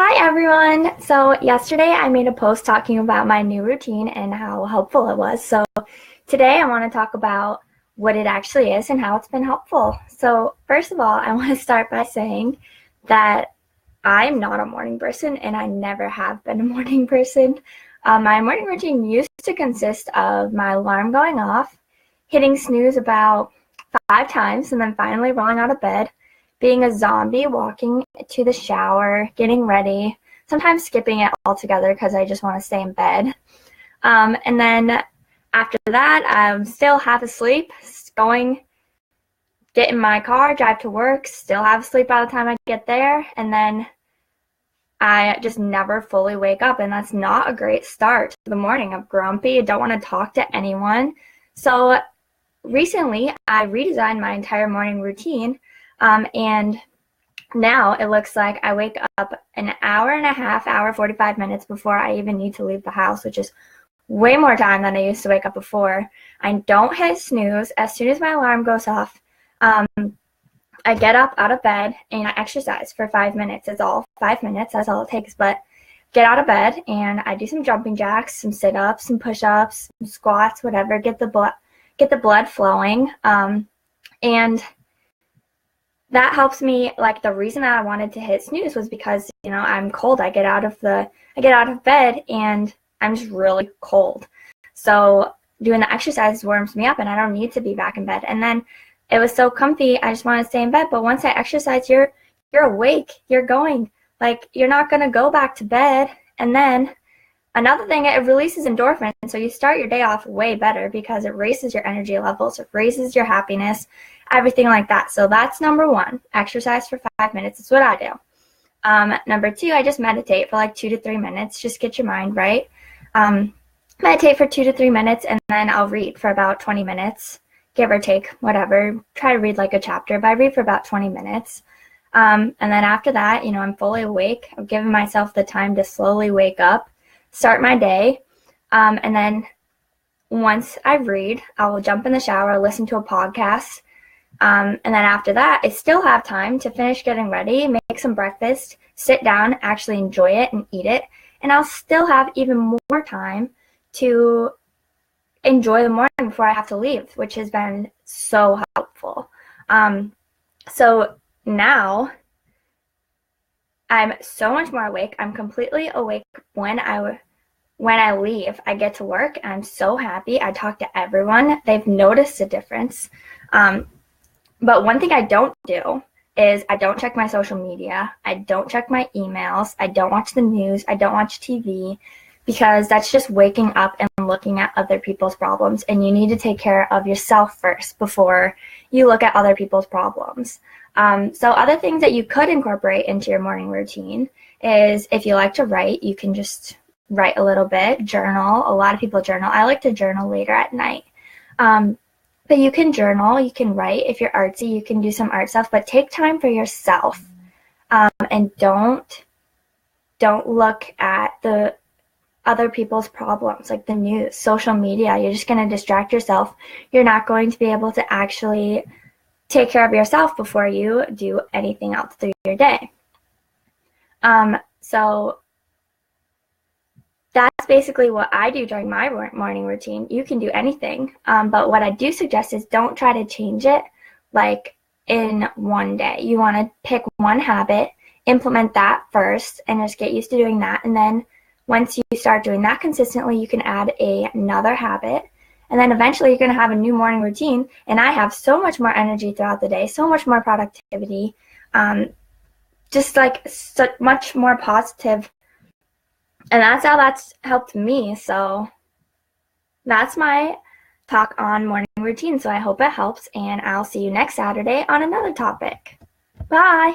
Hi everyone! So yesterday I made a post talking about my new routine and how helpful it was. So today I want to talk about what it actually is and how it's been helpful. So first of all, I want to start by saying that I'm not a morning person and I never have been a morning person. My morning routine used to consist of my alarm going off, hitting snooze about 5 times, and then finally rolling out of bed, being a zombie, walking to the shower, getting ready, sometimes skipping it altogether because I just want to stay in bed. And then after that, I'm still half asleep, get in my car, drive to work, still half asleep by the time I get there, and then I just never fully wake up, and that's not a great start to the morning. I'm grumpy, I don't want to talk to anyone. So recently, I redesigned my entire morning routine, and now it looks like I wake up an hour and a half, hour, 45 minutes before I even need to leave the house, which is way more time than I used to wake up before. I don't hit snooze. As soon as my alarm goes off, I get up out of bed and I exercise for 5 minutes. It's all 5 minutes. That's all it takes. But get out of bed and I do some jumping jacks, some sit-ups, some push-ups, some squats, whatever. Get the blood flowing. And that helps me. Like, the reason that I wanted to hit snooze was because, I'm cold. I get out of bed and I'm just really cold. So doing the exercise warms me up and I don't need to be back in bed. And then it was so comfy, I just want to stay in bed. But once I exercise, you're awake, you're going. Like, you're not going to go back to bed. And then another thing, it releases endorphins. So you start your day off way better because it raises your energy levels, it raises your happiness, everything like that. So that's number one, exercise for 5 minutes. It's what I do. Number two, I just meditate for like 2 to 3 minutes. Just get your mind right. Meditate for 2 to 3 minutes, and then I'll read for about 20 minutes. Give or take, whatever. Try to read like a chapter, but I read for about 20 minutes. And then after that, I'm fully awake. I've given myself the time to slowly wake up, start my day. And then once I read, I will jump in the shower, listen to a podcast. And then after that, I still have time to finish getting ready, make some breakfast, sit down, actually enjoy it and eat it. And I'll still have even more time to enjoy the morning before I have to leave, which has been so helpful. So now I'm so much more awake. I'm completely awake when I leave. I get to work. I'm so happy. I talk to everyone. They've noticed a difference. But one thing I don't do is I don't check my social media. I don't check my emails. I don't watch the news. I don't watch TV. Because that's just waking up and looking at other people's problems, and you need to take care of yourself first before you look at other people's problems. So other things that you could incorporate into your morning routine is, if you like to write, you can just write a little bit, journal. A lot of people journal. I like to journal later at night. But you can journal, you can write. If you're artsy, you can do some art stuff, but take time for yourself. And don't look at the other people's problems, like the news, social media. You're just going to distract yourself. You're not going to be able to actually take care of yourself before you do anything else through your day. So that's basically what I do during my morning routine. You can do anything, but what I do suggest is don't try to change it like in one day. You want to pick one habit, implement that first, and just get used to doing that. And then once you start doing that consistently, you can add another habit, and then eventually you're going to have a new morning routine. And I have so much more energy throughout the day, so much more productivity, just like so much more positive. And that's how that's helped me. So that's my talk on morning routine. So I hope it helps, and I'll see you next Saturday on another topic. Bye!